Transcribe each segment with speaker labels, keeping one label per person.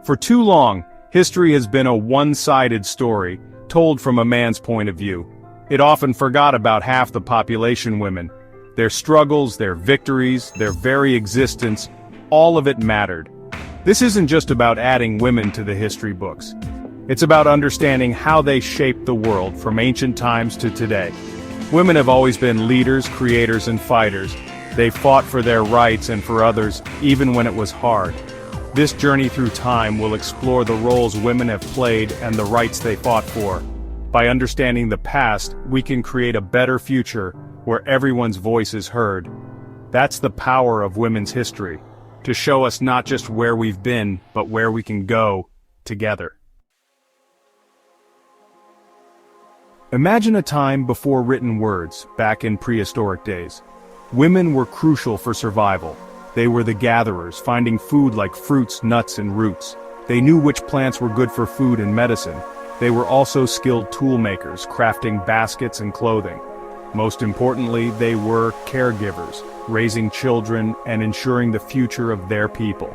Speaker 1: For too long, history has been a one-sided story, told from a man's point of view. It often forgot about half the population, women. Their struggles, their victories, their very existence, all of it mattered. This isn't just about adding women to the history books. It's about understanding how they shaped the world from ancient times to today. Women have always been leaders, creators, and fighters. They fought for their rights and for others, even when it was hard. This journey through time will explore the roles women have played and the rights they fought for. By understanding the past, we can create a better future where everyone's voice is heard. That's the power of women's history, to show us not just where we've been, but where we can go together. Imagine a time before written words, back in prehistoric days. Women were crucial for survival. They were the gatherers, finding food like fruits, nuts, and roots. They knew which plants were good for food and medicine. They were also skilled tool makers, crafting baskets and clothing. Most importantly, they were caregivers, raising children and ensuring the future of their people.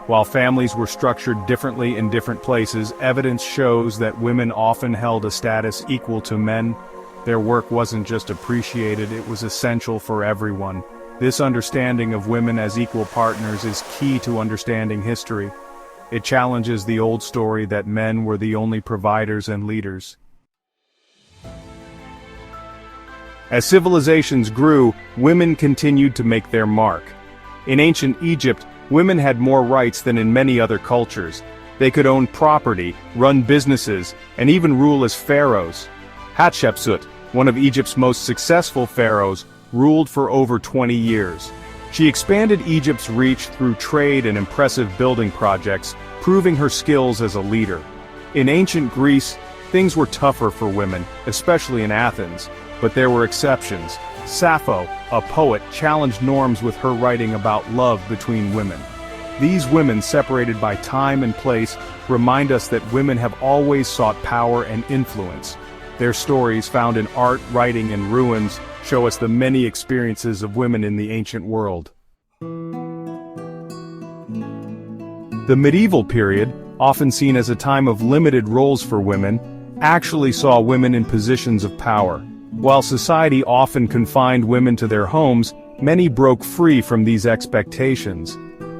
Speaker 1: While families were structured differently in different places, evidence shows that women often held a status equal to men. Their work wasn't just appreciated, it was essential for everyone. This understanding of women as equal partners is key to understanding history. It challenges the old story that men were the only providers and leaders. As civilizations grew, women continued to make their mark. In ancient Egypt, women had more rights than in many other cultures. They could own property, run businesses, and even rule as pharaohs. Hatshepsut, one of Egypt's most successful pharaohs, ruled for over 20 years. She expanded Egypt's reach through trade and impressive building projects, proving her skills as a leader. In ancient Greece, things were tougher for women, especially in Athens, but there were exceptions. Sappho, a poet, challenged norms with her writing about love between women. These women, separated by time and place, remind us that women have always sought power and influence. Their stories, found in art, writing, and ruins, show us the many experiences of women in the ancient world. The medieval period, often seen as a time of limited roles for women, actually saw women in positions of power. While society often confined women to their homes, many broke free from these expectations.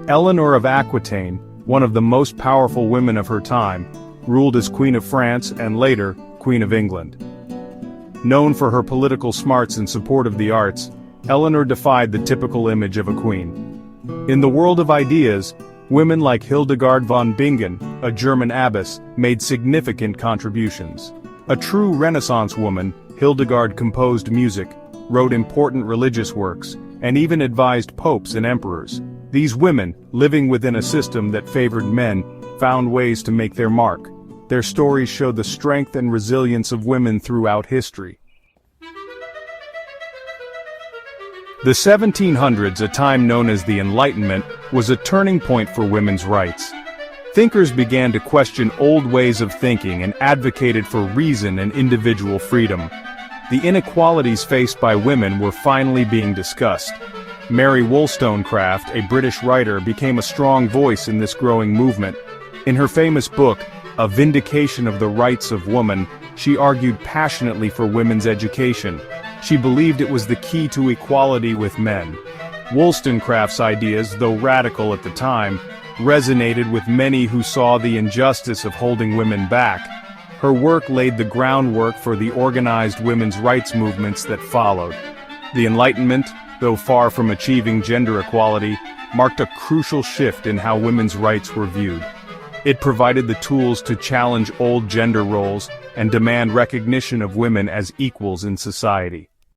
Speaker 1: Eleanor of Aquitaine, one of the most powerful women of her time, ruled as Queen of France and later, Queen of England. Known for her political smarts and support of the arts, Eleanor defied the typical image of a queen. In the world of ideas, women like Hildegard von Bingen, a German abbess, made significant contributions. A true Renaissance woman, Hildegard composed music, wrote important religious works, and even advised popes and emperors. These women, living within a system that favored men, found ways to make their mark. Their stories show the strength and resilience of women throughout history. The 1700s, a time known as the Enlightenment, was a turning point for women's rights. Thinkers began to question old ways of thinking and advocated for reason and individual freedom. The inequalities faced by women were finally being discussed. Mary Wollstonecraft, a British writer, became a strong voice in this growing movement. In her famous book, A Vindication of the Rights of Woman, she argued passionately for women's education. She believed it was the key to equality with men. Wollstonecraft's ideas, though radical at the time, resonated with many who saw the injustice of holding women back. Her work laid the groundwork for the organized women's rights movements that followed. The Enlightenment, though far from achieving gender equality, marked a crucial shift in how women's rights were viewed. It provided the tools to challenge old gender roles and demand recognition of women as equals in society.